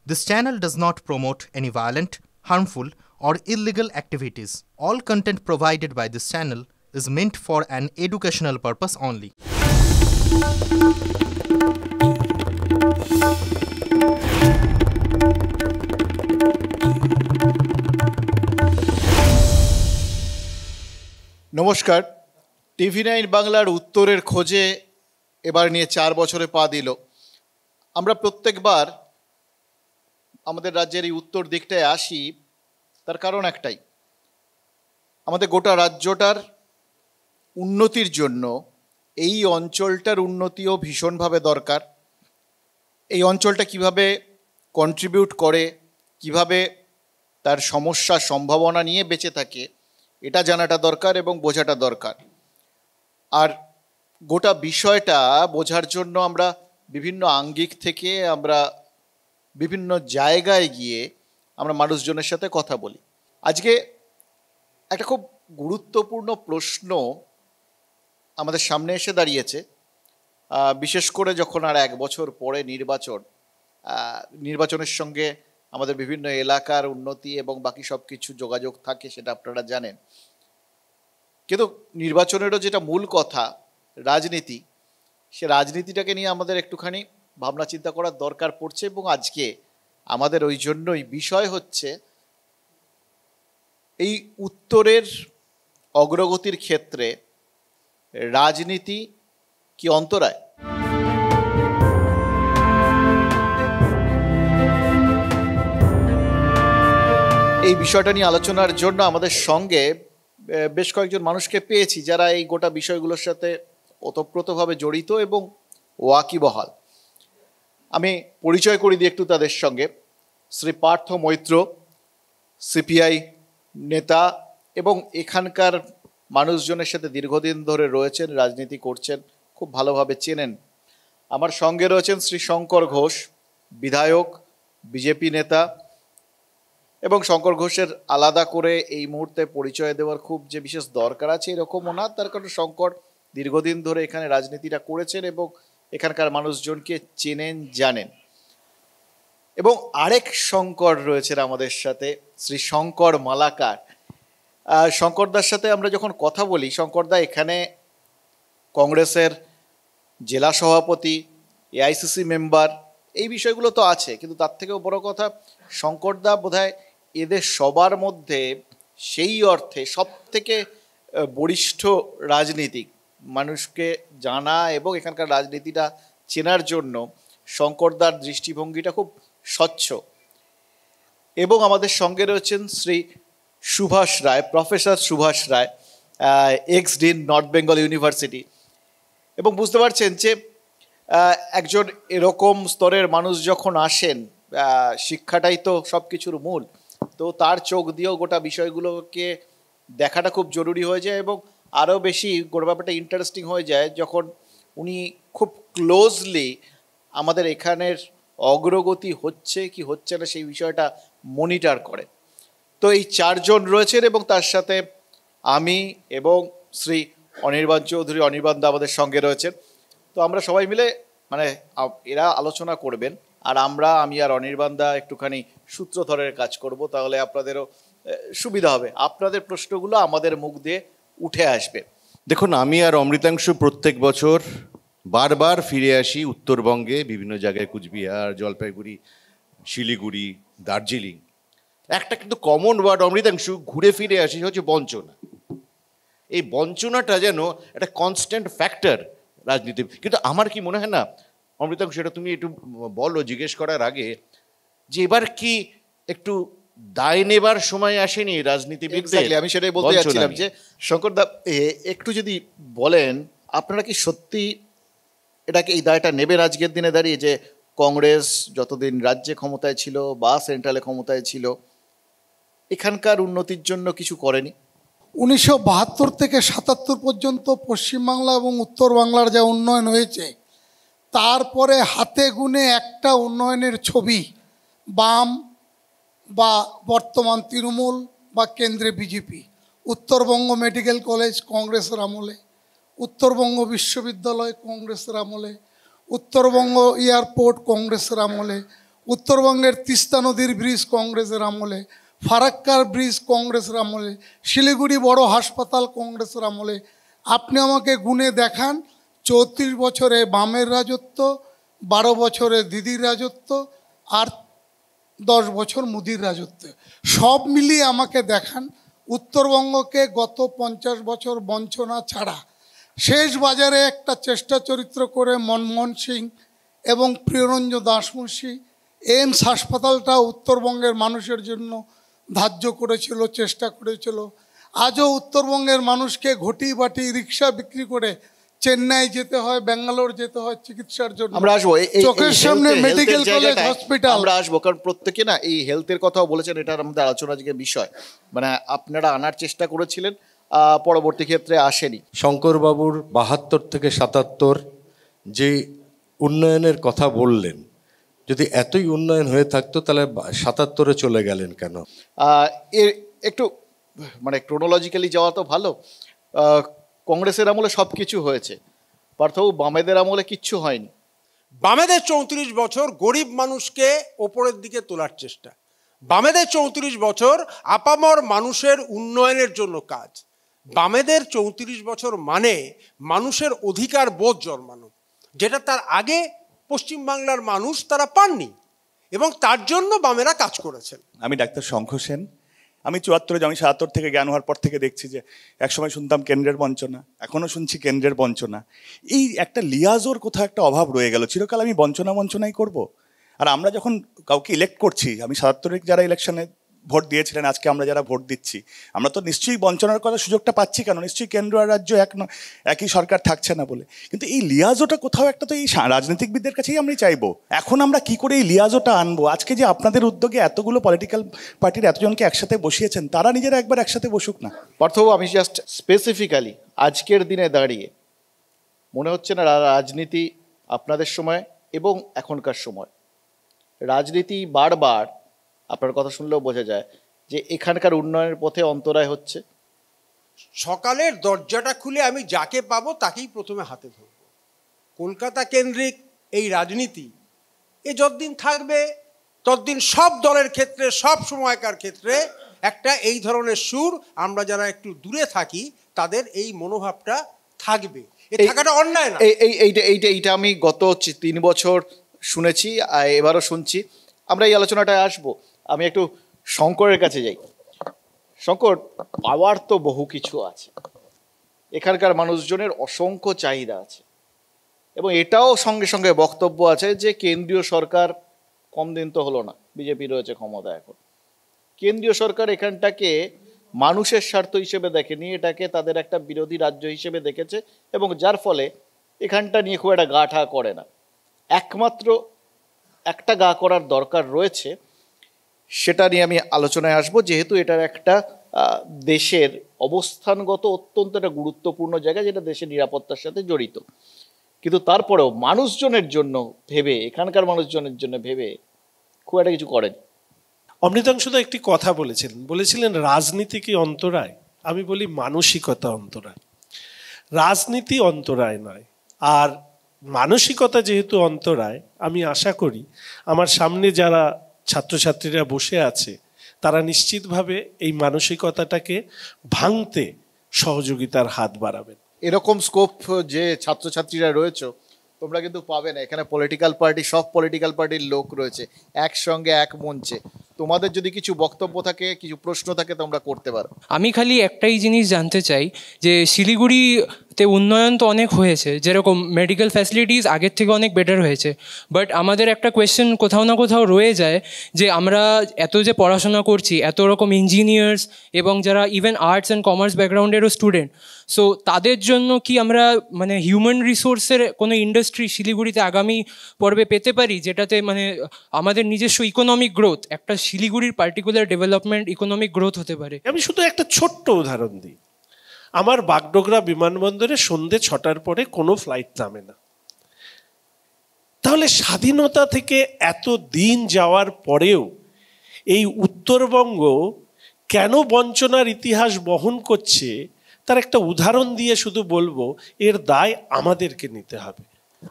This channel does not promote any violent, harmful, or illegal activities. All content provided by this channel is meant for an educational purpose only. নমস্কার। টিভি9 বাংলার উত্তরের খোঁজে এবার নিয়ে 4 বছরে পা দিল। আমরা প্রত্যেকবার আমাদের রাজ্যের এই উত্তর দিকটায় আসি, তার কারণ একটাই, আমাদের গোটা রাজ্যটার উন্নতির জন্য এই অঞ্চলটার উন্নতিও ভীষণভাবে দরকার। এই অঞ্চলটা কিভাবে কন্ট্রিবিউট করে, কিভাবে তার সমস্যা সম্ভাবনা নিয়ে বেঁচে থাকে, এটা জানাটা দরকার এবং বোঝাটা দরকার। আর গোটা বিষয়টা বোঝার জন্য আমরা বিভিন্ন আঙ্গিক থেকে আমরা বিভিন্ন জায়গায় গিয়ে আমরা মানুষজনের সাথে কথা বলি। আজকে একটা খুব গুরুত্বপূর্ণ প্রশ্ন আমাদের সামনে এসে দাঁড়িয়েছে, বিশেষ করে যখন আর 1 বছর পরে নির্বাচনের সঙ্গে আমাদের বিভিন্ন এলাকার উন্নতি এবং বাকি সব কিছু যোগাযোগ থাকে, সেটা আপনারা জানেন। কিন্তু নির্বাচনেরও যেটা মূল কথা, রাজনীতি, সে রাজনীতিটাকে নিয়ে আমাদের একটুখানি ভাবনা চিন্তা করার দরকার পড়ছে। এবং আজকে আমাদের ওই জন্যই বিষয় হচ্ছে এই উত্তরের অগ্রগতির ক্ষেত্রে রাজনীতি কি অন্তরায়। এই বিষয়টা নিয়ে আলোচনার জন্য আমাদের সঙ্গে বেশ কয়েকজন মানুষকে পেয়েছি যারা এই গোটা বিষয়গুলোর সাথে ওতপ্রোতভাবে জড়িত এবং ওয়াকিবহাল। আমি পরিচয় করে দিই একটু তাদের সঙ্গে। শ্রী পার্থ মৈত্র, সিপিআই নেতা এবং এখানকার মানুষজনের সাথে দীর্ঘদিন ধরে রয়েছেন, রাজনীতি করছেন, খুব ভালোভাবে চেনেন। আমার সঙ্গে রয়েছেন শ্রী শঙ্কর ঘোষ, বিধায়ক, বিজেপি নেতা। এবং শঙ্কর ঘোষের আলাদা করে এই মুহূর্তে পরিচয় দেওয়ার খুব যে বিশেষ দরকার আছে এরকমও না, তার কারণ শঙ্কর দীর্ঘদিন ধরে এখানে রাজনীতিটা করেছেন এবং এখানকার মানুষজনকে চেনেন, জানেন। এবং আরেক শঙ্কর রয়েছেন আমাদের সাথে, শ্রী শঙ্কর মালাকার। শঙ্করদার সাথে আমরা যখন কথা বলি, শঙ্করদা এখানে কংগ্রেসের জেলা সভাপতি, এআইসিসি মেম্বার, এই বিষয়গুলো তো আছে, কিন্তু তার থেকেও বড় কথা শঙ্করদা বোধহয় এদের সবার মধ্যে সেই অর্থে সব থেকে বরিষ্ঠ রাজনীতিক। মানুষকে জানা এবং এখানকার রাজনীতিটা চেনার জন্য শঙ্করদার দৃষ্টিভঙ্গিটা খুব স্বচ্ছ। এবং আমাদের সঙ্গে রয়েছেন Shri Subhash Roy, professor Subhash Roy, ex dean, North Bengal University. এবং বুঝতে পারছেন যে একজন এরকম স্তরের মানুষ যখন আসেন, শিক্ষাটাই তো সব কিছুর মূল, তো তার চোখ দিয়েও গোটা বিষয়গুলোকে দেখাটা খুব জরুরি হয়ে যায়। এবং আরও বেশি গোটা ব্যাপারটা ইন্টারেস্টিং হয়ে যায় যখন উনি খুব ক্লোজলি আমাদের এখানের অগ্রগতি হচ্ছে কি হচ্ছে না সেই বিষয়টা মনিটর করে। তো এই 4 জন রয়েছেন এবং তার সাথে আমি এবং শ্রী অনির্বাণ চৌধুরী, অনির্বাণদা আমাদের সঙ্গে রয়েছেন। তো আমরা সবাই মিলে এরা আলোচনা করবেন, আর আমি আর অনির্বাণদা একটুখানি সূত্রধরের কাজ করব, তাহলে আপনাদেরও সুবিধা হবে, আপনাদের প্রশ্নগুলো আমাদের মুখ দিয়ে উঠে আসবে। দেখুন, আমি আর অমৃতাংশু প্রত্যেক বছর বারবার ফিরে আসি উত্তরবঙ্গে, বিভিন্ন জায়গায়, কুচবিহার, জলপাইগুড়ি, শিলিগুড়ি, দার্জিলিং। একটা কিন্তু কমন ওয়ার্ড অমৃতাংশু, ঘুরে ফিরে আসি, হচ্ছে বঞ্চনা। এই বঞ্চনাটা যেন একটা কনস্ট্যান্ট ফ্যাক্টর রাজনীতি। কিন্তু আমার কি মনে হয় না অমৃতাংশু, সেটা তুমি একটু বলো জিজ্ঞেস করার আগে, যে এবার কি একটু দায় নেবার সময় আসেনি রাজনীতিবিদদের? আমি সেটাই বলতে যাচ্ছিলাম যে শঙ্করদা একটু যদি বলেন, আপনারা কি সত্যি এটাকে এই দায়টা নেবেন আজকের দিনে দাঁড়িয়ে, যে কংগ্রেস যতদিন রাজ্যে ক্ষমতায় ছিল বা সেন্ট্রালে ক্ষমতায় ছিল এখানকার উন্নতির জন্য কিছু করেনি? 1972 থেকে 77 পর্যন্ত পশ্চিমবাংলা এবং উত্তরবাংলার যা উন্নয়ন হয়েছে, তারপরে হাতে গুনে একটা উন্নয়নের ছবি বাম বা বর্তমান তৃণমূল বা কেন্দ্রে বিজেপি। উত্তরবঙ্গ মেডিকেল কলেজ কংগ্রেসের আমলে, উত্তরবঙ্গ বিশ্ববিদ্যালয় কংগ্রেসের আমলে, উত্তরবঙ্গ এয়ারপোর্ট কংগ্রেসের আমলে, উত্তরবঙ্গের তিস্তা নদীর ব্রিজ কংগ্রেসের আমলে, ফারাক্কার ব্রিজ কংগ্রেসের আমলে, শিলিগুড়ি বড় হাসপাতাল কংগ্রেসের আমলে। আপনি আমাকে গুণে দেখান 34 বছরে বামের রাজত্ব, 12 বছরে দিদির রাজত্ব, আর 10 বছর মোদির রাজত্ব। সব মিলিয়ে আমাকে দেখান উত্তরবঙ্গকে গত 50 বছর বঞ্চনা ছাড়া শেষ বাজারে একটা চেষ্টা চরিত্র করে মনমোহন সিং এবং প্রিয়রঞ্জন দাসমুন্সি এইমস হাসপাতালটা উত্তরবঙ্গের মানুষের জন্য ধার্য করেছিল, চেষ্টা করেছিল। আজও উত্তরবঙ্গের মানুষকে ঘটি বাটি রিক্সা বিক্রি করে চেন্নাই যেতে হয়, ব্যাঙ্গালোর যেতে হয় চিকিৎসার জন্য। আমরা আসবো চোখের সামনে মেডিকেল কলেজ হসপিটাল, আমরা আসবো, কারণ প্রত্যেকে না এই হেলথের কথাও বলেছেন, এটার আমাদের আলোচনার যে বিষয়, মানে আপনারা আনার চেষ্টা করেছিলেন, পরবর্তী ক্ষেত্রে আসেনি। শঙ্করবাবুর 72 থেকে 77 যে উন্নয়নের কথা বললেন, যদি এতই উন্নয়ন হয়ে থাকতো তাহলে 77-এ চলে গেলেন কেন? এর একটু মানে ক্রোনোলজিক্যালি যাওয়া তো ভালো। কংগ্রেসের আমলে সব কিছু হয়েছে, পার্থবাবু বামেদের আমলে কিচ্ছু হয়নি। বামেদের 34 বছর গরিব মানুষকে ওপরের দিকে তোলার চেষ্টা, বামেদের 34 বছর আপামর মানুষের উন্নয়নের জন্য কাজ। বামেদের 34 বছর মানে মানুষের অধিকার বোধ জন্মানো, যেটা তার আগে পশ্চিমবাংলার মানুষ তারা পাননি, এবং তার জন্য বামেরা কাজ করেছেন। আমি ডাক্তার শঙ্খ সেন, আমি 74, আমি 77 থেকে জ্ঞান হওয়ার পর থেকে দেখছি যে একসময় শুনতাম কেন্দ্রের বঞ্চনা, এখনও শুনছি কেন্দ্রের বঞ্চনা। এই একটা লিয়াজোর কোথাও একটা অভাব রয়ে গেল। চিরকাল আমি বঞ্চনাই করব। আর আমরা যখন কাউকে ইলেক্ট করছি, আমি 77-এ যারা ইলেকশনে ভোট দিয়েছিলেন, আজকে আমরা যারা ভোট দিচ্ছি, আমরা তো নিশ্চয়ই বঞ্চনার কথা সুযোগটা পাচ্ছি কেন? নিশ্চয়ই কেন্দ্র আর রাজ্য একই সরকার থাকছে না বলে। কিন্তু এই লিয়াজোটা কোথাও একটা তো এই রাজনীতিকবিদদের কাছেই আমরা চাইবো। এখন আমরা কি করে এই লিয়াজোটা আনবো? আজকে যে আপনাদের উদ্যোগে এতগুলো পলিটিক্যাল পার্টির এতজনকে একসাথে বসিয়েছেন, তারা নিজেরা একবার একসাথে বসুক না। পার্থবাবু, আমি জাস্ট স্পেসিফিক্যালি আজকের দিনে দাঁড়িয়ে মনে হচ্ছে না রাজনীতি আপনাদের সময় এবং এখনকার সময় রাজনীতি বারবার, আপনার কথা শুনলেও বোঝা যায় যে এখানকার উন্নয়নের পথে অন্তরায় হচ্ছে? সকালের দরজাটা খুলে আমি যাকে পাবো তাকেই প্রথমে হাতে ধরব। কলকাতা কেন্দ্রিক এই রাজনীতি যতদিন থাকবে ততদিন সব দলের ক্ষেত্রে, সব সময়কার ক্ষেত্রে একটা এই ধরনের সুর, আমরা যারা একটু দূরে থাকি তাদের এই মনোভাবটা থাকবে। এই থাকাটা অন্যায় না। এইটা আমি গত 3 বছর শুনেছি, এবারও শুনছি। আমরা এই আলোচনাটায় আসবো। আমি একটু শঙ্করের কাছে যাই। শঙ্কর, পাওয়ার তো বহু কিছু আছে, এখানকার মানুষজনের অসংখ্য চাহিদা আছে, এবং এটাও সঙ্গে সঙ্গে বক্তব্য আছে যে কেন্দ্রীয় সরকার কম দিন তো হলো না, বিজেপি রয়েছে ক্ষমতা এখন। কেন্দ্রীয় সরকার এখানটাকে মানুষের স্বার্থ হিসেবে দেখেনি, এটাকে তাদের একটা বিরোধী রাজ্য হিসেবে দেখেছে, এবং যার ফলে এখানটা নিয়ে খুব একটা গা ঠা করে না। একমাত্র একটা গা করার দরকার রয়েছে, সেটা নিয়ে আমি আলোচনায় আসবো, যেহেতু এটার একটা দেশের অবস্থানগত অত্যন্ত একটা গুরুত্বপূর্ণ জায়গা, যেটা দেশের নিরাপত্তার সাথে জড়িত। কিন্তু তারপরেও মানুষজনের জন্য ভেবে, এখানকার মানুষজনের জন্য ভেবে খুব একটা কিছু করেন। অমৃতাংশু তো একটি কথা বলেছিলেন রাজনীতি কি অন্তরায়? আমি বলি মানসিকতা অন্তরায়, রাজনীতি অন্তরায় নয়। আর মানসিকতা যেহেতু অন্তরায়, আমি আশা করি আমার সামনে যারা ছাত্রছাত্রীরা বসে আছে তারা নিশ্চিতভাবে এই মানসিকতাটাকে ভাঙতে সহযোগিতার হাত বাড়াবেন। এরকম স্কোপ যে ছাত্রছাত্রীরা রয়েছে তোমরা কিন্তু পাবে না। এখানে পলিটিক্যাল পার্টি, সব পলিটিক্যাল পার্টির লোক রয়েছে একসঙ্গে এক মঞ্চে। তোমাদের যদি কিছু বক্তব্য থাকে, কিছু প্রশ্ন থাকে, তোমরা করতে পারো। আমি খালি একটাই জিনিস জানতে চাই যে শিলিগুড়িতে উন্নয়ন তো অনেক হয়েছে, যেরকম মেডিকেল ফ্যাসিলিটিস আগের থেকে অনেক বেটার হয়েছে, বাট আমাদের একটা কোয়েশ্চেন কোথাও না কোথাও রয়ে যায় যে আমরা এত যে পড়াশোনা করছি, এত রকম ইঞ্জিনিয়ার্স এবং যারা ইভেন আর্টস অ্যান্ড কমার্স ব্যাকগ্রাউন্ডেরও স্টুডেন্ট, সো তাদের জন্য কি আমরা মানে হিউম্যান রিসোর্সের কোনো ইন্ডাস্ট্রি শিলিগুড়িতে আগামী পর্বে পেতে পারি, যেটাতে মানে আমাদের নিজস্ব ইকোনমিক গ্রোথ, একটা শিলিগুড়ির পার্টিকুলার ডেভেলপমেন্ট ইকোনমিক গ্রোথ হতে পারে? আমি শুধু একটা ছোট্ট উদাহরণ দিই। আমার বাগডোগরা বিমানবন্দরে সন্ধ্যে 6টার পরে কোনো ফ্লাইট নামে না। তাহলে স্বাধীনতা থেকে এত দিন যাওয়ার পরেও এই উত্তরবঙ্গ কেন বঞ্চনার ইতিহাস বহন করছে, তার একটা উদাহরণ দিয়ে শুধু বলবো, এর দায় আমাদেরকে নিতে হবে।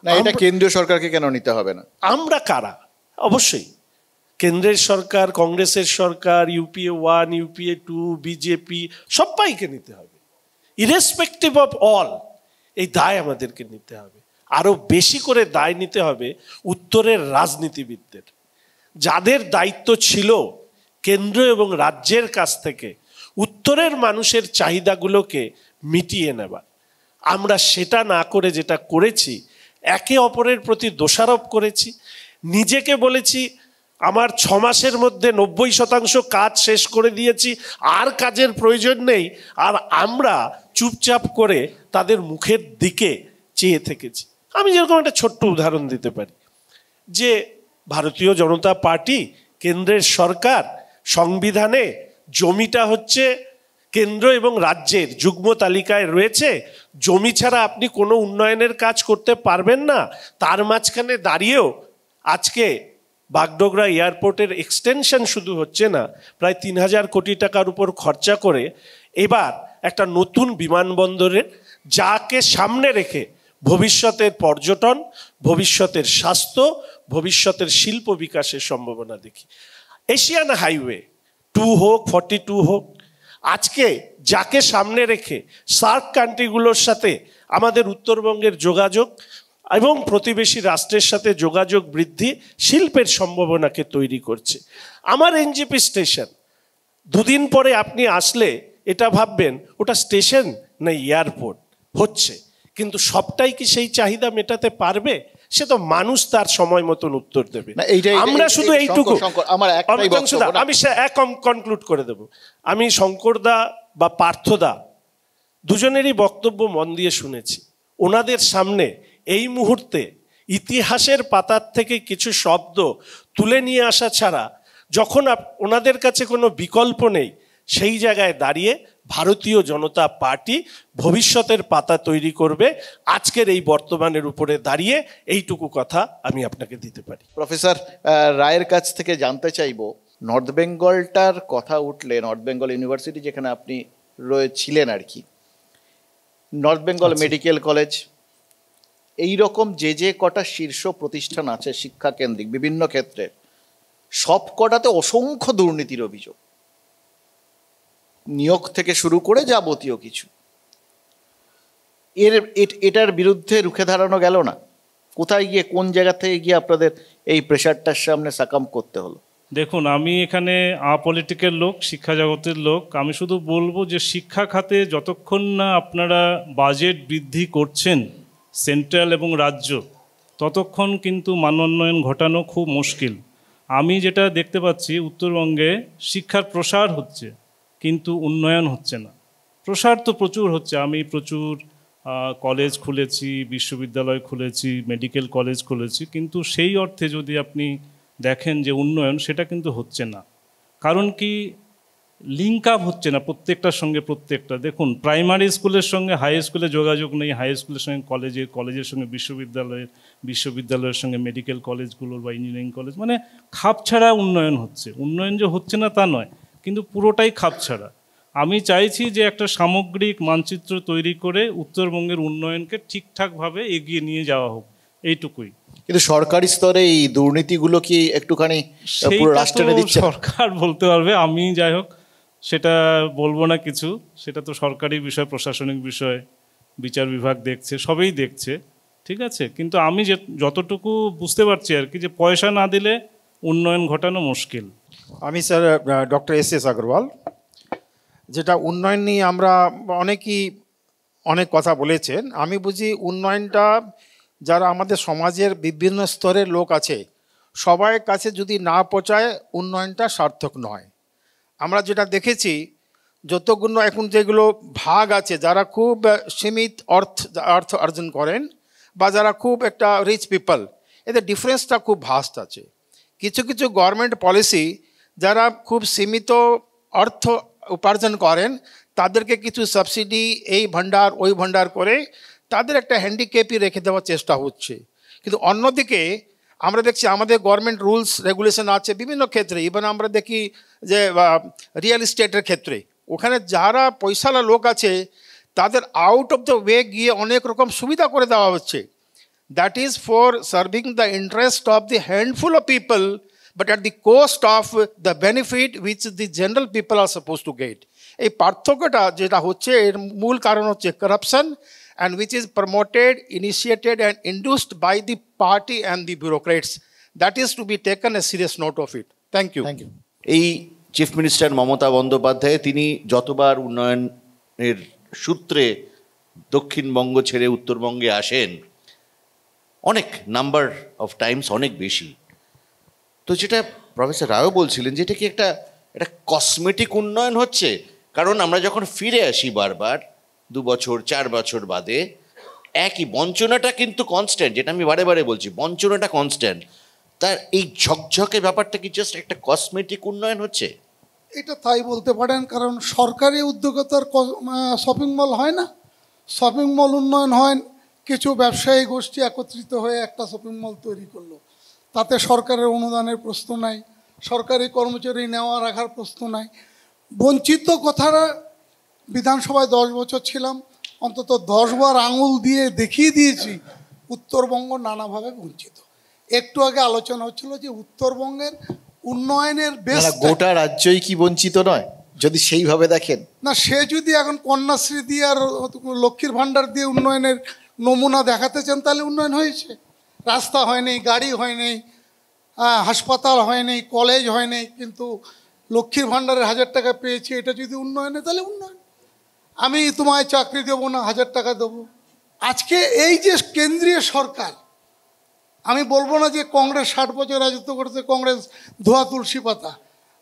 না, এটা কেন্দ্রীয় সরকারকে কেন নিতে হবে না? আমরা কারা? অবশ্যই কেন্দ্রের সরকার, কংগ্রেসের সরকার, ইউপিএ 1, ইউপিএ 2, বিজেপি, সবাইকে নিতে হবে, ইরেসপেক্টিভ অফ অল। এই দায় আমাদেরকে নিতে হবে। আরও বেশি করে দায় নিতে হবে উত্তরের রাজনীতিবিদদের, যাদের দায়িত্ব ছিল কেন্দ্র এবং রাজ্যের কাছ থেকে উত্তরের মানুষের চাহিদাগুলোকে মিটিয়ে নেবার। আমরা সেটা না করে যেটা করেছি, একে অপরের প্রতি দোষারোপ করেছি, নিজেকে বলেছি আমার 6 মাসের মধ্যে 90% কাজ শেষ করে দিয়েছি, আর কাজের প্রয়োজন নেই, আর আমরা চুপচাপ করে তাদের মুখের দিকে চেয়ে থেকেছি। আমি যেরকম একটা ছোট্ট উদাহরণ দিতে পারি, যে ভারতীয় জনতা পার্টি, কেন্দ্রের সরকার, সংবিধানে জমিটা হচ্ছে কেন্দ্র এবং রাজ্যের যুগ্ম তালিকায় রয়েছে, জমি ছাড়া আপনি কোনো উন্নয়নের কাজ করতে পারবেন না। তার মাঝখানে দাঁড়িয়েও আজকে বাগডোগরা এয়ারপোর্টের এক্সটেনশন শুধু হচ্ছে না, প্রায় 3000 কোটি টাকার উপর খরচা করে এবার একটা নতুন বিমানবন্দরের, যাকে সামনে রেখে ভবিষ্যতের পর্যটন, ভবিষ্যতের স্বাস্থ্য, ভবিষ্যতের শিল্প বিকাশের সম্ভাবনা দেখি। এশিয়ান হাইওয়ে 2 হোক, 42 হোক, আজকে যাকে সামনে রেখে সার্ক কান্ট্রিগুলোর সাথে আমাদের উত্তরবঙ্গের যোগাযোগ এবং প্রতিবেশী রাষ্ট্রের সাথে যোগাযোগ বৃদ্ধি, শিল্পের সম্ভাবনাকে তৈরি করছে। আমার এনজিপি স্টেশন, 2 দিন পরে আপনি আসলে এটা ভাববেন ওটা স্টেশন না এয়ারপোর্ট হচ্ছে, কিন্তু সবটাই কি সেই চাহিদা মেটাতে পারবে? সে তো মানুষ তার সময় মতন উত্তর দেবে। আমরা শুধু এইটুকু, আমি কনক্লুড করে দেব। আমি শঙ্করদা বা পার্থদা দুজনেরই বক্তব্য মন দিয়ে শুনেছি। ওনাদের সামনে এই মুহূর্তে ইতিহাসের পাতার থেকে কিছু শব্দ তুলে নিয়ে আসা ছাড়া যখন ওনাদের কাছে কোনো বিকল্প নেই, সেই জায়গায় দাঁড়িয়ে ভারতীয় জনতা পার্টি ভবিষ্যতের পাতা তৈরি করবে। আজকের এই বর্তমানের উপরে দাঁড়িয়ে এইটুকু কথা আমি আপনাকে দিতে পারি। প্রফেসর রায়ের কাছ থেকে জানতে চাইব, নর্থ বেঙ্গলটার কথা উঠলে, নর্থ বেঙ্গল ইউনিভার্সিটি যেখানে আপনি ছিলেন আর কি, নর্থ বেঙ্গল মেডিকেল কলেজ, এই রকম যে কটা শীর্ষ প্রতিষ্ঠান আছে শিক্ষা কেন্দ্রিক বিভিন্ন ক্ষেত্রে, সব কটাতে অসংখ্য দুর্নীতির অভিযোগ, নিয়োগ থেকে শুরু করে যাবতীয় কিছু। এটার বিরুদ্ধে রুখে দাঁড়ানো গেল না? কোথায় গিয়ে, কোন জায়গা থেকে গিয়ে আপনাদের এই প্রেশারটার সামনে সাকাম করতে হলো? দেখুন, আমি এখানে আপলিটিক্যাল লোক, শিক্ষা জগতের লোক। আমি শুধু বলবো যে শিক্ষা খাতে যতক্ষণ না আপনারা বাজেট বৃদ্ধি করছেন সেন্ট্রাল এবং রাজ্য, ততক্ষণ কিন্তু মানোন্নয়ন ঘটানো খুব মুশকিল। আমি যেটা দেখতে পাচ্ছি, উত্তরবঙ্গে শিক্ষার প্রসার হচ্ছে কিন্তু উন্নয়ন হচ্ছে না। প্রসার তো প্রচুর হচ্ছে, আমি প্রচুর কলেজ খুলেছি, বিশ্ববিদ্যালয় খুলেছি, মেডিকেল কলেজ খুলেছি, কিন্তু সেই অর্থে যদি আপনি দেখেন যে উন্নয়ন, সেটা কিন্তু হচ্ছে না। কারণ কি, লিঙ্ক আপ হচ্ছে না প্রত্যেকটার সঙ্গে প্রত্যেকটা। দেখুন, প্রাইমারি স্কুলের সঙ্গে হাই স্কুলে যোগাযোগ নেই, হাই স্কুলের সঙ্গে কলেজের সঙ্গে বিশ্ববিদ্যালয়ের সঙ্গে মেডিকেল কলেজগুলোর বা ইঞ্জিনিয়ারিং কলেজ, মানে খাপ ছাড়া উন্নয়ন হচ্ছে। উন্নয়ন যে হচ্ছে না তা নয়, কিন্তু পুরোটাই খাপ ছাড়া। আমি চাইছি যে একটা সামগ্রিক মানচিত্র তৈরি করে উত্তরবঙ্গের উন্নয়নকে ঠিকঠাকভাবে এগিয়ে নিয়ে যাওয়া হোক, এইটুকুই। কিন্তু সরকারি স্তরে এই দুর্নীতিগুলো কি একটুখানি পুরো রাষ্ট্রে দিচ্ছে? সরকার বলতে পারবে, আমি যাই হোক সেটা বলবো না কিছু। সেটা তো সরকারি বিষয়, প্রশাসনিক বিষয়, বিচার বিভাগ দেখছে, সবই দেখছে, ঠিক আছে। কিন্তু আমি যতটুকু বুঝতে পারছি আর কি, যে পয়সা না দিলে উন্নয়ন ঘটানো মুশকিল। আমি স্যার ডক্টর এস আগরওয়াল। যেটা উন্নয়ন নিয়ে আমরা অনেকেই অনেক কথা বলেছেন, আমি বুঝি উন্নয়নটা যারা আমাদের সমাজের বিভিন্ন স্তরের লোক আছে সবার কাছে যদি না পৌঁছায়, উন্নয়নটা সার্থক নয়। আমরা যেটা দেখেছি, যতগুলো এখন যেগুলো ভাগ আছে, যারা খুব সীমিত অর্থ অর্জন করেন বা যারা খুব একটা রিচ পিপল, এদের ডিফারেন্সটা খুব ভাস্ট আছে। কিছু কিছু গভর্নমেন্ট পলিসি যারা খুব সীমিত অর্থ উপার্জন করেন, তাদেরকে কিছু সাবসিডি, এই ভান্ডার ওই ভান্ডার করে তাদের একটা হ্যান্ডিক্যাপই রেখে দেওয়ার চেষ্টা হচ্ছে। কিন্তু অন্যদিকে আমরা দেখছি আমাদের গভর্নমেন্ট রুলস রেগুলেশন আছে বিভিন্ন ক্ষেত্রে, ইভেন আমরা দেখি যে রিয়েল এস্টেটের ক্ষেত্রে, ওখানে যারা পয়সাওয়ালা লোক আছে তাদের আউট অফ দ্য ওয়ে গিয়ে অনেক রকম সুবিধা করে দেওয়া হচ্ছে। That is for serving the interest of the handful of people, but at the cost of the benefit which the general people are supposed to get. এই পার্থক্যটা যেটা হচ্ছে এর মূল কারণ হচ্ছে corruption, and which is promoted, initiated and induced by the party and the bureaucrats. That is to be taken a serious note of it. Thank you. Thank you. এই chief minister Mamata Bandyopadhyay তিনি যতবার উন্নয়নের সূত্রে দক্ষিণবঙ্গ ছেড়ে উত্তরবঙ্গে আসেন, অনেক নাম্বার অফ টাইমস অনেক বেশি। তো যেটা প্রফেসর রায়ও বলছিলেন যে এটা কি একটা কসমেটিক উন্নয়ন হচ্ছে, কারণ আমরা যখন ফিরে আসি বারবার 2 বছর 4 বছর বাদে একই বঞ্চনাটা কিন্তু কনস্ট্যান্ট, যেটা আমি বারে বারে বলছি বঞ্চনাটা কনস্ট্যান্ট। তার এই ঝকঝকে ব্যাপারটা কি জাস্ট একটা কসমেটিক উন্নয়ন হচ্ছে? এটা তাই বলতে পারেন, কারণ সরকারি উদ্যোগতার শপিং মল হয় না, শপিং মল উন্নয়ন হয় কিছু ব্যবসায়ী গোষ্ঠী একত্রিত হয়ে একটা শপিং মল তৈরি করলো, তাতে সরকারের অনুদানের প্রশ্ন নাই, সরকারি কর্মচারী নেওয়া রাখার প্রশ্ন নাই। বঞ্চিত কথাটা বিধানসভায় 10 বছর ছিলাম, অন্তত 10 বার আঙুল দিয়ে দেখিয়ে দিয়েছি উত্তরবঙ্গ নানাভাবে বঞ্চিত। একটু আগে আলোচনা হচ্ছিল যে উত্তরবঙ্গের উন্নয়নের বেশ গোটা রাজ্যই কি বঞ্চিত নয় যদি সেইভাবে দেখেন? না, সে যদি এখন কন্যাশ্রী দিয়ে আর লক্ষ্মীর ভাণ্ডার দিয়ে উন্নয়নের নমুনা দেখাতে চান তাহলে উন্নয়ন হয়েছে। রাস্তা হয়নি, গাড়ি হয়নি, হাসপাতাল হয়নি, কলেজ হয়নি, কিন্তু লক্ষ্মীর ভাণ্ডারের 1000 টাকা পেয়েছি, এটা যদি উন্নয়নে তাহলে উন্নয়ন। আমি তোমায় চাকরি দেবো না, 1000 টাকা দেবো। আজকে এই যে কেন্দ্রীয় সরকার, আমি বলবো না যে কংগ্রেস 60 বছর রাজত্ব করেছে, কংগ্রেস ধোয়া তুলসী পাতা।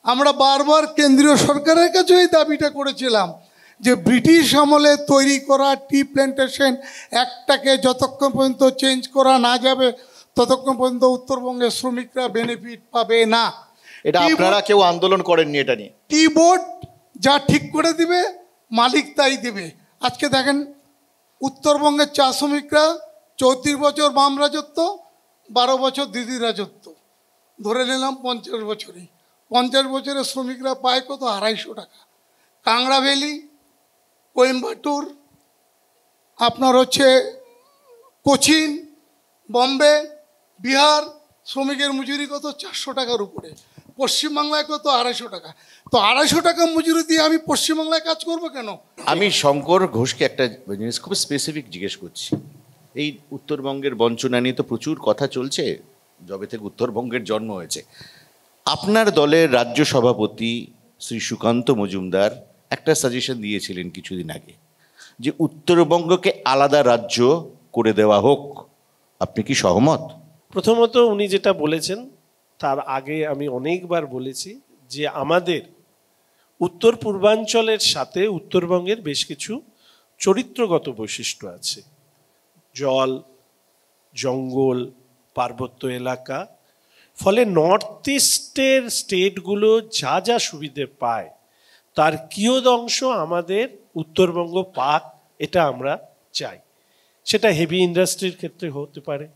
আমরা বারবার কেন্দ্রীয় সরকারের কাছে এই দাবিটা করেছিলাম যে ব্রিটিশ আমলে তৈরি করা টি প্ল্যান্টেশন একটাকে যতক্ষণ পর্যন্ত চেঞ্জ করা না যাবে ততক্ষণ পর্যন্ত উত্তরবঙ্গের শ্রমিকরা বেনিফিট পাবে না। এটা আপনারা কেউ আন্দোলন করেননি এটা নিয়ে? টি বোর্ড যা ঠিক করে দিবে মালিক তাই দেবে। আজকে দেখেন উত্তরবঙ্গের চা শ্রমিকরা 34 বছর বাম রাজত্ব, 12 বছর দিদির রাজত্ব, ধরে নিলাম 50 বছরই। 50 বছরের শ্রমিকরা পায় কত? 250 টাকা। কাংড়া ভ্যালি, কোয়েম্বাটুর, আপনার হচ্ছে কোচিন, বম্বে, বিহার শ্রমিকের মজুরি কত? 400 টাকার উপরে। পশ্চিমবাংলায় কত? 250 টাকা। তো 250 টাকা মজুরি দিয়ে আমি পশ্চিমবাংলায় কাজ করবো কেন? আমি শঙ্কর ঘোষকে একটা জিনিস খুব স্পেসিফিক জিজ্ঞেস করছি। এই উত্তরবঙ্গের বঞ্চনা নিয়ে তো প্রচুর কথা চলছে যবে থেকে উত্তরবঙ্গের জন্ম হয়েছে। আপনার দলের রাজ্য সভাপতি শ্রী সুকান্ত মজুমদার একটা সাজেশন দিয়েছিলেন কিছুদিন আগে যে উত্তরবঙ্গকে আলাদা রাজ্য করে দেওয়া হোক। আপনি কি সহমত? প্রথমত উনি যেটা বলেছেন তার আগে আমি অনেকবার বলেছি যে আমাদের উত্তর পূর্বাঞ্চলের সাথে উত্তরবঙ্গের বেশ কিছু চরিত্রগত বৈশিষ্ট্য আছে। জল, জঙ্গল, পার্বত্য এলাকা, ফলে নর্থ ইস্টের স্টেটগুলো যা যা সুবিধে পায় তার কিয়দংশ আমাদের উত্তরবঙ্গ পাক, এটা আমরা চাই। সেটা হেভি ইন্ডাস্ট্রির ক্ষেত্রে হতে পারে,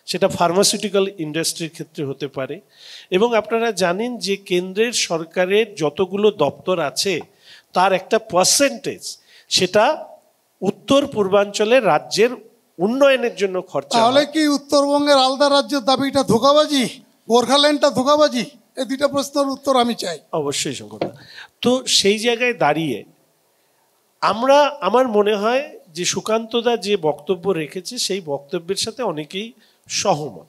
সেটা ফার্মাসিউটিক্যাল ইন্ডাস্ট্রির ক্ষেত্রে হতে পারে। এবং আপনারা জানেন যে কেন্দ্রের সরকারের যতগুলো দপ্তর আছে তার একটা পার্সেন্টেজ সেটা উত্তর পূর্বাঞ্চলের রাজ্যের উন্নয়নের জন্য খরচা। তাহলে কি উত্তরবঙ্গের আলাদা রাজ্যের দাবিটা ধোঁকাবাজি, গোর্খাল্যান্ডটা ধোঁকাবাজি? এই দুইটা প্রশ্নের উত্তর আমি চাই। অবশ্যই শঙ্করদা। তো সেই জায়গায় দাঁড়িয়ে আমার মনে হয় যে সুকান্তদা যে বক্তব্য রেখেছে সেই বক্তব্যের সাথে অনেকেই সহমত।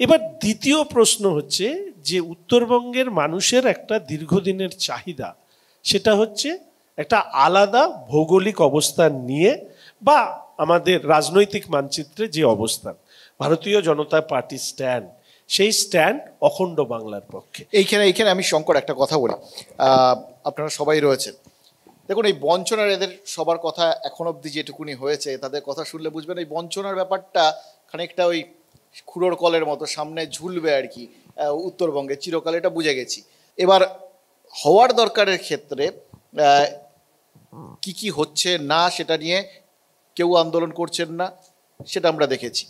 এবার দ্বিতীয় প্রশ্ন হচ্ছে যে উত্তরবঙ্গের মানুষের একটা দীর্ঘদিনের চাহিদা, সেটা হচ্ছে একটা আলাদা ভৌগোলিক অবস্থান নিয়ে বা আমাদের রাজনৈতিক মানচিত্রে যে অবস্থান, ভারতীয় জনতা পার্টি স্ট্যান্ড, সেই স্ট্যান্ড অখণ্ড বাংলার পক্ষে। এইখানে আমি শঙ্কর একটা কথা বলি, আপনারা সবাই রয়েছেন, দেখুন এই বঞ্চনার এদের সবার কথা এখন অবধি যেটুকুনি হয়েছে তাদের কথা শুনলে বুঝবেন এই বঞ্চনার ব্যাপারটা খানিকটা ওই খুঁড়োর কলের মতো সামনে ঝুলবে আর কি উত্তরবঙ্গে চিরকাল, এটা বুঝে গেছি। এবার হওয়ার দরকারের ক্ষেত্রে কি কি হচ্ছে না সেটা নিয়ে কেউ আন্দোলন করছেন না, সেটা আমরা দেখেছি।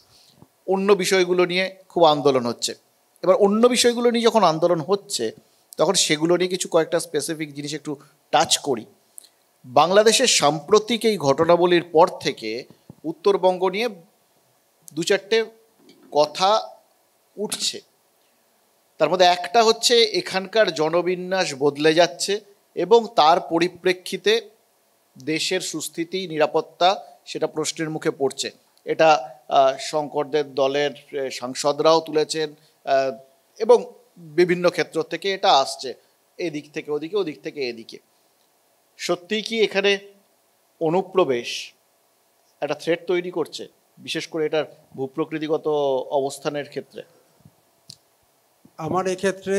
অন্য বিষয়গুলো নিয়ে খুব আন্দোলন হচ্ছে। এবার অন্য বিষয়গুলো নিয়ে যখন আন্দোলন হচ্ছে তখন সেগুলো নিয়ে কিছু কয়েকটা স্পেসিফিক জিনিস একটু টাচ করি। বাংলাদেশের সাম্প্রতিক এই ঘটনাবলীর পর থেকে উত্তরবঙ্গ নিয়ে 2-4টে কথা উঠছে। তার মধ্যে একটা হচ্ছে এখানকার জনবিন্যাস বদলে যাচ্ছে এবং তার পরিপ্রেক্ষিতে দেশের সুস্থিতি, নিরাপত্তা সেটা প্রশ্নের মুখে পড়ছে। এটা শঙ্করদের দলের সাংসদরাও তুলেছেন এবং বিভিন্ন ক্ষেত্র থেকে এটা আসছে, এদিক থেকে ওদিকে, ওদিক থেকে এদিকে। সত্যিই কি এখানে অনুপ্রবেশ একটা থ্রেট তৈরি করছে, বিশেষ করে এটার ভূপ্রকৃতিগত অবস্থানের ক্ষেত্রে? আমার এক্ষেত্রে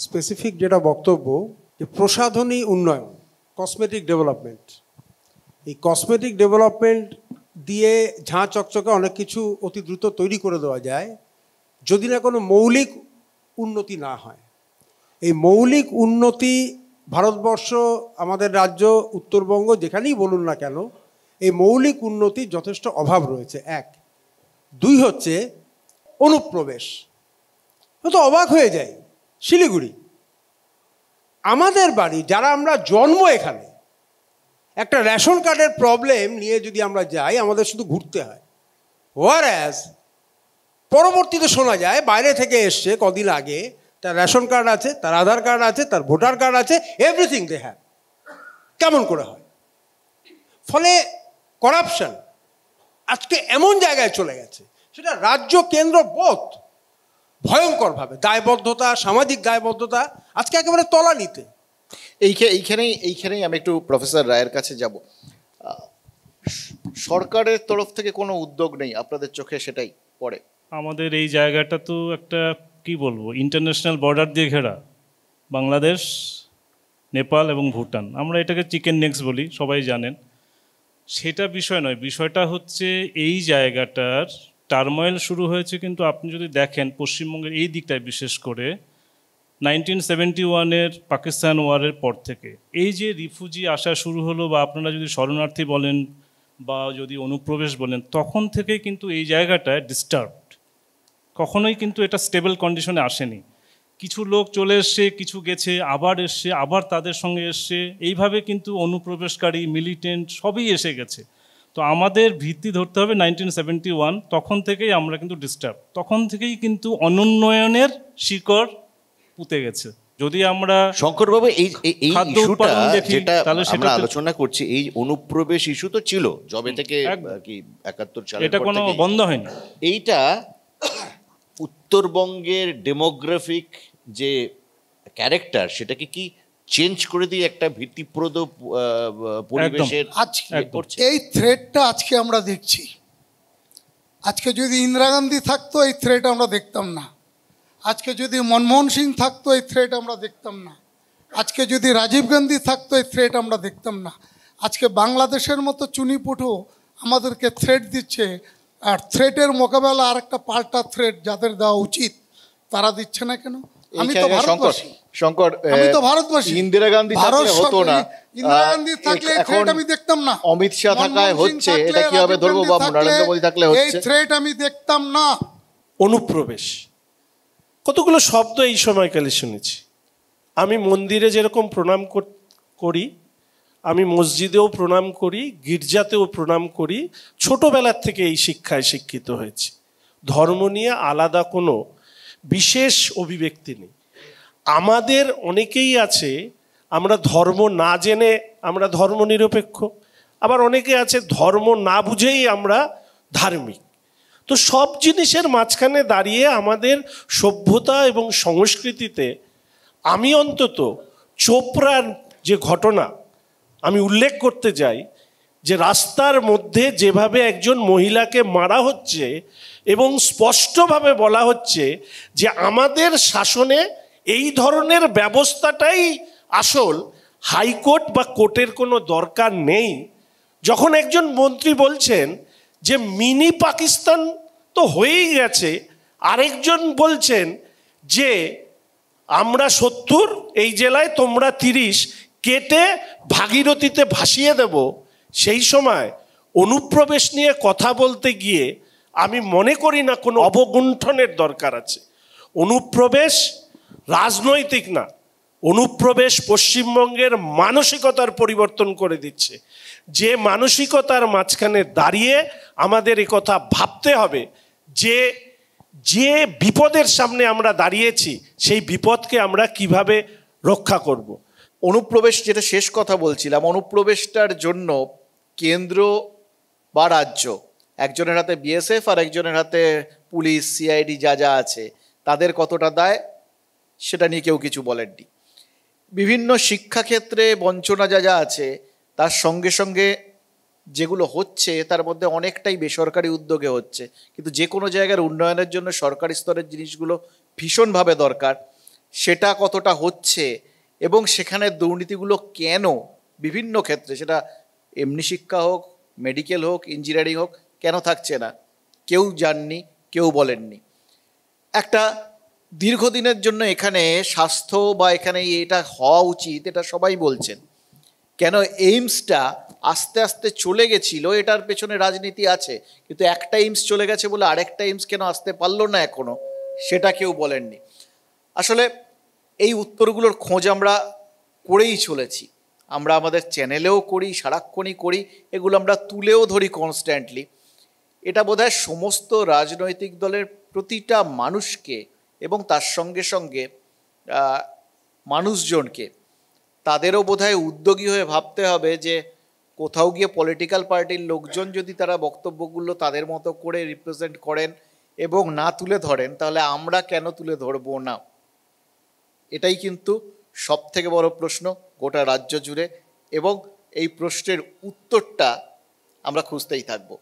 স্পেসিফিক যেটা বক্তব্য, যে প্রসাধনী উন্নয়ন, কসমেটিক ডেভেলপমেন্ট, এই কসমেটিক ডেভেলপমেন্ট দিয়ে ঝাঁ চকচকে অনেক কিছু অতি দ্রুত তৈরি করে দেওয়া যায়, যদি না কোনো মৌলিক উন্নতি না হয়। এই মৌলিক উন্নতি ভারতবর্ষ, আমাদের রাজ্য উত্তরবঙ্গ, যেখানেই বলুন না কেন, এই মৌলিক উন্নতির যথেষ্ট অভাব রয়েছে। এক। দুই হচ্ছে অনুপ্রবেশ। তো অবাক হয়ে যায়, শিলিগুড়ি আমাদের বাড়ি, যারা আমরা জন্ম এখানে, একটা রেশন কার্ডের প্রবলেম নিয়ে যদি আমরা যাই আমাদের শুধু ঘুরতে হয়। ওয়ারঅ্যাজ পরবর্তীতে শোনা যায় বাইরে থেকে এসছে কদিন আগে, তার রেশন কার্ড আছে, তার আধার কার্ড আছে, তার ভোটার কার্ড আছে, এভরিথিং দে হ্যাভ। কেমন করে হয়? ফলে করাপশন আজকে এমন জায়গায় চলে গেছে, সেটা রাজ্য কেন্দ্র বোধ ভয়ঙ্করভাবে, দায়বদ্ধতা, সামাজিক দায়বদ্ধতা আজকে একেবারে তলানিতে। এইখানেই আমি একটু প্রফেসর রায়ের কাছে যাব। সরকারের তরফ থেকে কোনো উদ্যোগ নেই আপনাদের চোখে, সেটাই পড়ে? আমাদের এই জায়গাটা তো একটা কি বলবো, ইন্টারন্যাশনাল বর্ডার দিয়ে ঘেরা, বাংলাদেশ, নেপাল এবং ভুটান। আমরা এটাকে চিকেন নেক্স বলি, সবাই জানেন। সেটা বিষয় নয়, বিষয়টা হচ্ছে এই জায়গাটার টার্ময়েল শুরু হয়েছে কিন্তু আপনি যদি দেখেন পশ্চিমবঙ্গের এই দিকটায়, বিশেষ করে 1971-এর পাকিস্তান ওয়ারের পর থেকে এই যে রিফিউজি আসা শুরু হলো, বা আপনারা যদি শরণার্থী বলেন বা যদি অনুপ্রবেশ বলেন, তখন থেকেই কিন্তু এই জায়গাটায় ডিস্টার্বড। কখনোই কিন্তু এটা স্টেবল কন্ডিশনে আসেনি। কিছু লোক চলে এসছে, কিছু গেছে, আবার এসছে, আবার তাদের সঙ্গে এসছে, এইভাবে কিন্তু অনুপ্রবেশকারী, মিলিটেন্ট সবই এসে গেছে। তো আমাদের ভিত্তি ধরতে হবে 1971, তখন থেকেই আমরা কিন্তু ডিস্টার্ব, তখন থেকেই কিন্তু অনুন্নয়নের শিকড় পুঁতে গেছে। যদি আমরা শঙ্করবাবু এই ইস্যুটা যেটা আমরা আলোচনা করছি, এই অনুপ্রবেশ ইস্যু তো ছিল জবে থেকে কি 71 সালে, এটা কোনো বন্ধ হয়নি। এইটা উত্তরবঙ্গের ডেমোগ্রাফিক যে ক্যারেক্টার, সেটাকে কি চেঞ্জ করে দিয়ে একটা ভিত্তিপ্রদ পরিবেশের এই থ্রেটটা আজকে আমরা দেখছি। আজকে যদি ইন্দিরা গান্ধী থাকতো এই থ্রেট আমরা দেখতাম না। আজকে যদি মনমোহন সিং থাকতো এই থ্রেট আমরা দেখতাম না। আজকে যদি রাজীব গান্ধী থাকতো এই থ্রেট আমরা দেখতাম না। আজকে বাংলাদেশের মতো চুনিপুঠো আমাদেরকে থ্রেট দিচ্ছে, আর থ্রেটের মোকাবেলা আর একটা পাল্টা থ্রেট যাদের দেওয়া উচিত তারা দিচ্ছে না কেন? আমি তো ভারতবাসী, শঙ্কর, আমি তো ভারতবাসী। ইন্দিরা গান্ধী থাকলে হতো না, ইন্দিরা গান্ধী থাকলে এই থ্রেট আমি দেখতাম না। অমিত শাহ থাকায় হচ্ছে, এটা কিভাবে ধরবো? নরেন্দ্র মোদী থাকলে হচ্ছে, এই থ্রেট আমি দেখতাম না। অনুপ্রবেশ, কতগুলো শব্দ এই সময়কালে শুনেছি। আমি মন্দিরে যেরকম প্রণাম করি, আমি মসজিদেও প্রণাম করি, গির্জাতেও প্রণাম করি, ছোটবেলার থেকে এই শিক্ষায় শিক্ষিত হয়েছি। ধর্ম নিয়ে আলাদা কোনো বিশেষ অভিব্যক্তি নেই। আমাদের অনেকেই আছে, আমরা ধর্ম না জেনে আমরা ধর্ম নিরপেক্ষ, আবার অনেকে আছে ধর্ম না বুঝেই আমরা ধার্মিক। তো সব জিনিসের মাঝখানে দাঁড়িয়ে আমাদের সভ্যতা এবং সংস্কৃতিতে আমি অন্তত চোপড়ার যে ঘটনা আমি উল্লেখ করতে চাই, যে রাস্তার মধ্যে যেভাবে একজন মহিলাকে মারা হচ্ছে এবং স্পষ্টভাবে বলা হচ্ছে যে আমাদের শাসনে এই ধরনের ব্যবস্থাটাই আসল, হাইকোর্ট বা কোর্টের কোনো দরকার নেই। যখন একজন মন্ত্রী বলছেন যে মিনি পাকিস্তান তো হয়েই গেছে, আরেকজন বলছেন যে আমরা 70, এই জেলায় তোমরা 30, কেটে ভাগীরথীতে ভাসিয়ে দেব, সেই সময় অনুপ্রবেশ নিয়ে কথা বলতে গিয়ে আমি মনে করি না কোনো অবগুণ্ঠনের দরকার আছে। অনুপ্রবেশ রাজনৈতিক না, অনুপ্রবেশ পশ্চিমবঙ্গের মানসিকতার পরিবর্তন করে দিচ্ছে। যে মানসিকতার মাঝখানে দাঁড়িয়ে আমাদের একথা ভাবতে হবে যে যে বিপদের সামনে আমরা দাঁড়িয়েছি সেই বিপদকে আমরা কিভাবে রক্ষা করব। অনুপ্রবেশ, যেটা শেষ কথা বলছিলাম, অনুপ্রবেশটার জন্য কেন্দ্র বা রাজ্য, একজনের হাতে বিএসএফ আর একজনের হাতে পুলিশ, সিআইডি যা যা আছে, তাদের কতটা দায় সেটা নিয়ে কেউ কিছু বলেননি। বিভিন্ন শিক্ষাক্ষেত্রে বঞ্চনা যা যা আছে, তার সঙ্গে সঙ্গে যেগুলো হচ্ছে তার মধ্যে অনেকটাই বেসরকারি উদ্যোগে হচ্ছে, কিন্তু যে কোনো জায়গার উন্নয়নের জন্য সরকারি স্তরের জিনিসগুলো ভীষণভাবে দরকার। সেটা কতটা হচ্ছে এবং সেখানে দুর্নীতিগুলো কেন বিভিন্ন ক্ষেত্রে, সেটা এমনি শিক্ষা হোক, মেডিকেল হোক, ইঞ্জিনিয়ারিং হোক, কেন থাকছে না কেউ জাননি, কেউ বলেননি। একটা দীর্ঘদিনের জন্য এখানে স্বাস্থ্য বা এখানে এটা হওয়া উচিত, এটা সবাই বলছেন। কেন এইমসটা আস্তে আস্তে চলে গেছিল, এটার পেছনে রাজনীতি আছে, কিন্তু একটা এইমস চলে গেছে বলে আরেকটা এইমস কেন আসতে পারলো না এখনো, সেটা কেউ বলেননি। আসলে এই উত্তরগুলোর খোঁজ আমরা করেই চলেছি, আমরা আমাদের চ্যানেলেও করি, সারাক্ষণই করি, এগুলো আমরা তুলেও ধরি কনস্ট্যান্টলি। এটা বোধহয় সমস্ত রাজনৈতিক দলের প্রতিটা মানুষকে এবং তার সঙ্গে সঙ্গে মানুষজনকে, তাদেরও বোধহয় উদ্যোগী হয়ে ভাবতে হবে যে কোথাও গিয়ে পলিটিক্যাল পার্টির লোকজন যদি তারা বক্তব্যগুলো তাদের মতো করে রিপ্রেজেন্ট করেন এবং না তুলে ধরেন, তাহলে আমরা কেন তুলে ধরবো না? এটাই কিন্তু সবথেকে বড় প্রশ্ন গোটা রাজ্য জুড়ে, এবং এই প্রশ্নের উত্তরটা আমরা খুঁজতেই থাকবো।